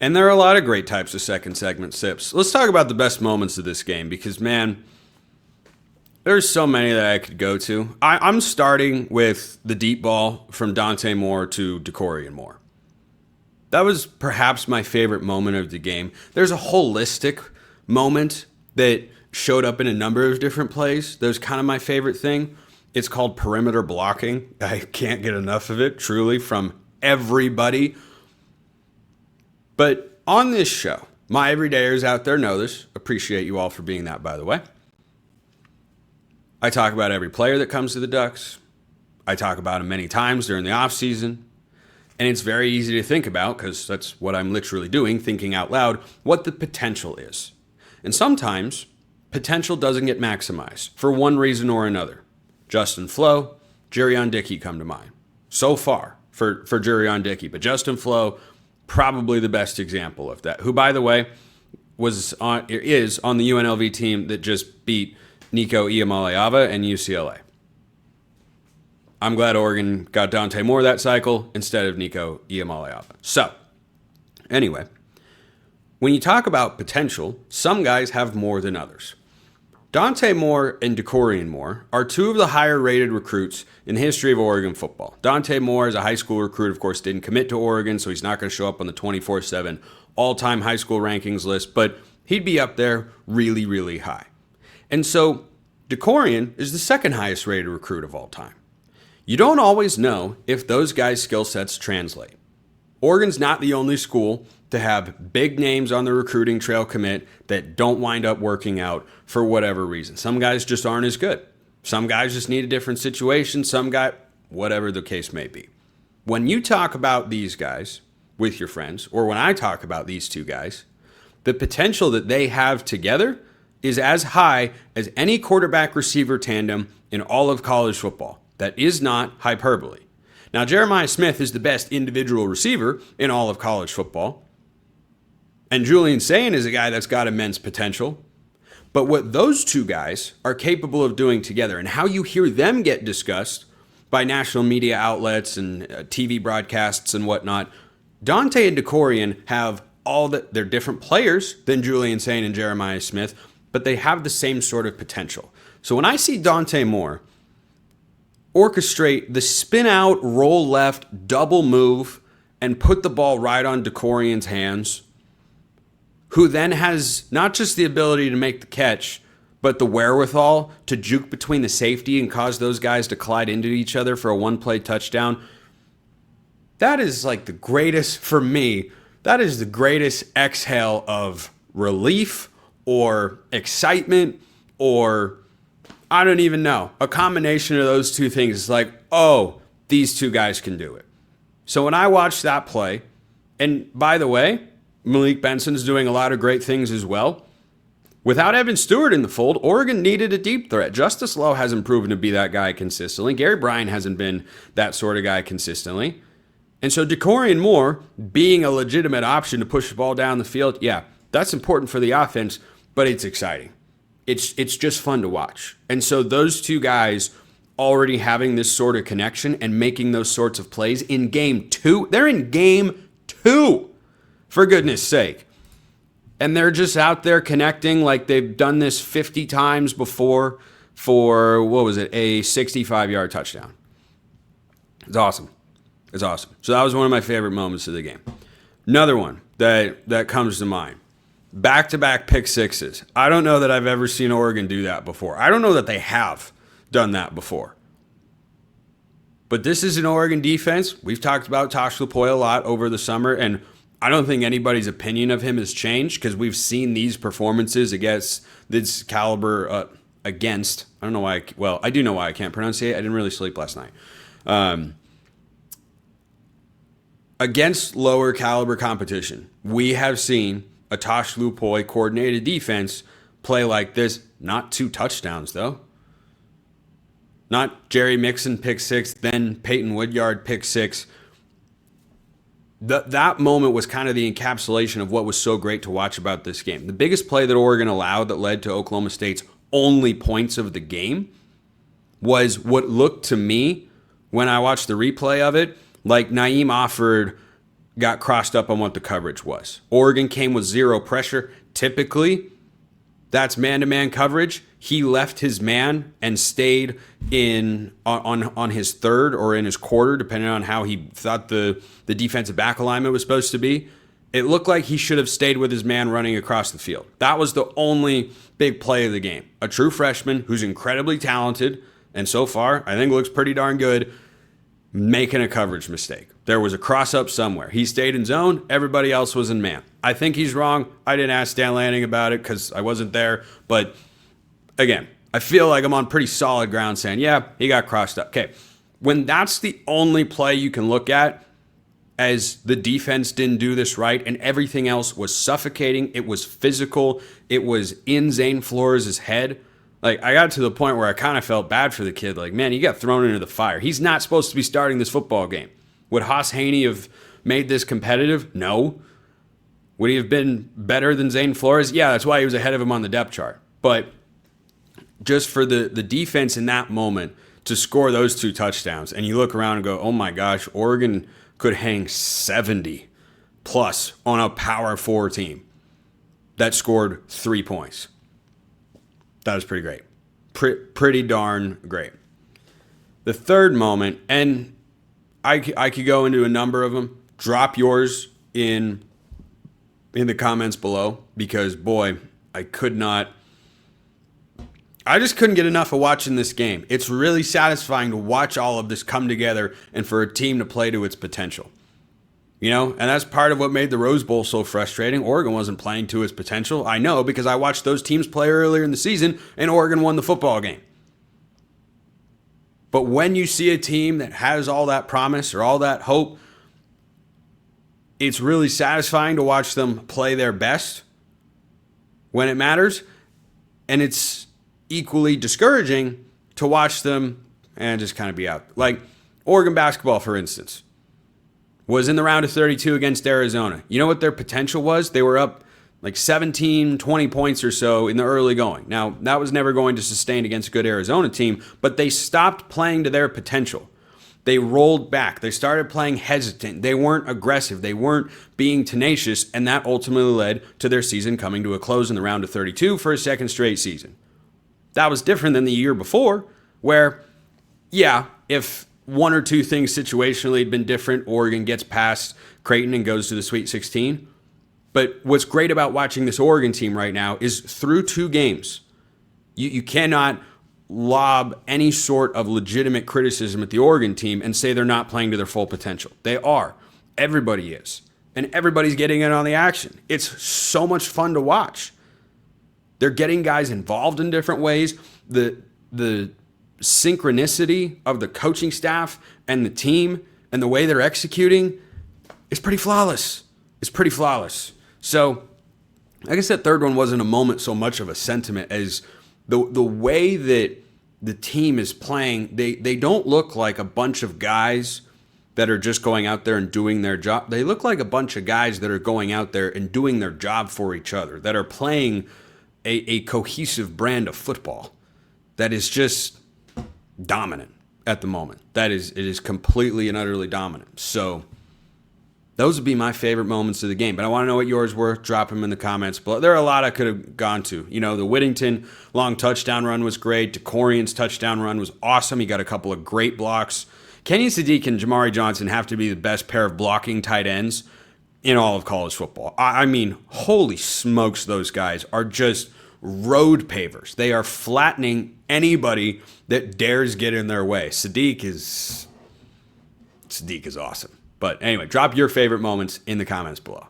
And there are a lot of great types of second segment sips. Let's talk about the best moments of this game because, man, there's so many that I could go to. I'm starting with the deep ball from Dante Moore to Dakorien Moore. That was perhaps my favorite moment of the game. There's a holistic moment that showed up in a number of different plays. That was kind of my favorite thing. It's called perimeter blocking. I can't get enough of it, truly, from everybody. But on this show, my everydayers out there know this. Appreciate you all for being that, by the way. I talk about every player that comes to the Ducks. I talk about them many times during the offseason. And it's very easy to think about, because that's what I'm literally doing, thinking out loud, what the potential is. And sometimes, potential doesn't get maximized for one reason or another. Justin Flo, Jurion Dickey come to mind. So far for Jurion Dickey. But Justin Flo, probably the best example of that. Who, by the way, is on the UNLV team that just beat Nico Iamaleava and UCLA. I'm glad Oregon got Dante Moore that cycle instead of Nico Iamaleava. So, anyway, when you talk about potential, some guys have more than others. Dante Moore and Dakorien Moore are two of the higher-rated recruits in the history of Oregon football. Dante Moore, as a high school recruit, of course, didn't commit to Oregon, so he's not going to show up on the 24/7 all-time high school rankings list, but he'd be up there really, really high. And so Dakorien is the second highest-rated recruit of all time. You don't always know if those guys' skill sets translate. Oregon's not the only school to have big names on the recruiting trail commit that don't wind up working out for whatever reason. Some guys just aren't as good. Some guys just need a different situation. Some guy, whatever the case may be. When you talk about these guys with your friends, or when I talk about these two guys, the potential that they have together is as high as any quarterback receiver tandem in all of college football. That is not hyperbole. Now, Jeremiah Smith is the best individual receiver in all of college football. And Julian Sayin is a guy that's got immense potential. But what those two guys are capable of doing together and how you hear them get discussed by national media outlets and TV broadcasts and whatnot, Dante and Dakorien have they're different players than Julian Sayin and Jeremiah Smith, but they have the same sort of potential. So when I see Dante Moore orchestrate the spin out, roll left, double move, and put the ball right on Dakorien's hands, who then has not just the ability to make the catch, but the wherewithal to juke between the safety and cause those guys to collide into each other for a one-play touchdown. That is like the greatest, for me, that is the greatest exhale of relief or excitement or I don't even know. A combination of those two things is like, oh, these two guys can do it. So when I watched that play, and by the way, Malik Benson's doing a lot of great things as well. Without Evan Stewart in the fold, Oregon needed a deep threat. Justice Lowe hasn't proven to be that guy consistently. Gary Bryan hasn't been that sort of guy consistently. And so Dakorien Moore being a legitimate option to push the ball down the field, yeah, that's important for the offense, but it's exciting. It's just fun to watch. And so those two guys already having this sort of connection and making those sorts of plays in game two. They're in game two, for goodness sake. And they're just out there connecting like they've done this 50 times before for, what was it, a 65-yard touchdown. It's awesome. It's awesome. So that was one of my favorite moments of the game. Another one that comes to mind. Back-to-back pick sixes. I don't know that I've ever seen Oregon do that before. I don't know that they have done that before. But this is an Oregon defense. We've talked about Tosh Lupoy a lot over the summer, and I don't think anybody's opinion of him has changed because we've seen these performances against this caliber against. I don't know why. I do know why I can't pronounce it. I didn't really sleep last night. Against lower caliber competition, we have seen a Tosh Lupoy coordinated defense play like this. Not 2 touchdowns, though. Not Jerry Mixon pick 6, then Peyton Woodyard pick 6. That moment was kind of the encapsulation of what was so great to watch about this game. The biggest play that Oregon allowed that led to Oklahoma State's only points of the game was what looked to me, when I watched the replay of it, like Naeem offered got crossed up on what the coverage was. Oregon came with zero pressure. Typically, that's man-to-man coverage. He left his man and stayed in on his third or in his quarter, depending on how he thought the defensive back alignment was supposed to be. It looked like he should have stayed with his man running across the field. That was the only big play of the game. A true freshman who's incredibly talented, and so far, I think looks pretty darn good, making a coverage mistake. There was a cross-up somewhere. He stayed in zone. Everybody else was in man. I think he's wrong. I didn't ask Dan Lanning about it because I wasn't there. But, again, I feel like I'm on pretty solid ground saying, yeah, he got crossed up. Okay, when that's the only play you can look at as the defense didn't do this right and everything else was suffocating, it was physical, it was in Zane Flores' head. Like, I got to the point where I kind of felt bad for the kid. Like, man, he got thrown into the fire. He's not supposed to be starting this football game. Would Haas Haney have made this competitive? No. Would he have been better than Zane Flores? Yeah, that's why he was ahead of him on the depth chart. But just for the defense in that moment to score those 2 touchdowns, and you look around and go, oh my gosh, Oregon could hang 70 plus on a Power 4 team that scored 3 points. That was pretty great. Pretty darn great. The third moment, and I could go into a number of them. Drop yours in the comments below because, boy, I just couldn't get enough of watching this game. It's really satisfying to watch all of this come together and for a team to play to its potential. You know, and that's part of what made the Rose Bowl so frustrating. Oregon wasn't playing to its potential. I know because I watched those teams play earlier in the season and Oregon won the football game. But when you see a team that has all that promise or all that hope, it's really satisfying to watch them play their best when it matters. And it's equally discouraging to watch them and just kind of be out. Like Oregon basketball, for instance, was in the round of 32 against Arizona. You know what their potential was? They were up like 17, 20 points or so in the early going. Now, that was never going to sustain against a good Arizona team, but they stopped playing to their potential. They rolled back. They started playing hesitant. They weren't aggressive. They weren't being tenacious, and that ultimately led to their season coming to a close in the round of 32 for a second straight season. That was different than the year before, where, yeah, if 1 or 2 things situationally had been different, Oregon gets past Creighton and goes to the Sweet 16. But what's great about watching this Oregon team right now is through 2 games, you cannot lob any sort of legitimate criticism at the Oregon team and say they're not playing to their full potential. They are. Everybody is. And everybody's getting in on the action. It's so much fun to watch. They're getting guys involved in different ways. The synchronicity of the coaching staff and the team and the way they're executing is pretty flawless. It's pretty flawless. So, I guess that third one wasn't a moment so much of a sentiment as the way that the team is playing. They don't look like a bunch of guys that are just going out there and doing their job. They look like a bunch of guys that are going out there and doing their job for each other, that are playing a cohesive brand of football that is just dominant at the moment. It is completely and utterly dominant. So those would be my favorite moments of the game. But I want to know what yours were. Drop them in the comments below. There are a lot I could have gone to. You know, the Whittington long touchdown run was great. Dakorien's touchdown run was awesome. He got a couple of great blocks. Kenyon Sadiq and Jamari Johnson have to be the best pair of blocking tight ends in all of college football. I mean, holy smokes, those guys are just road pavers. They are flattening anybody that dares get in their way. Sadiq is awesome. But anyway, drop your favorite moments in the comments below.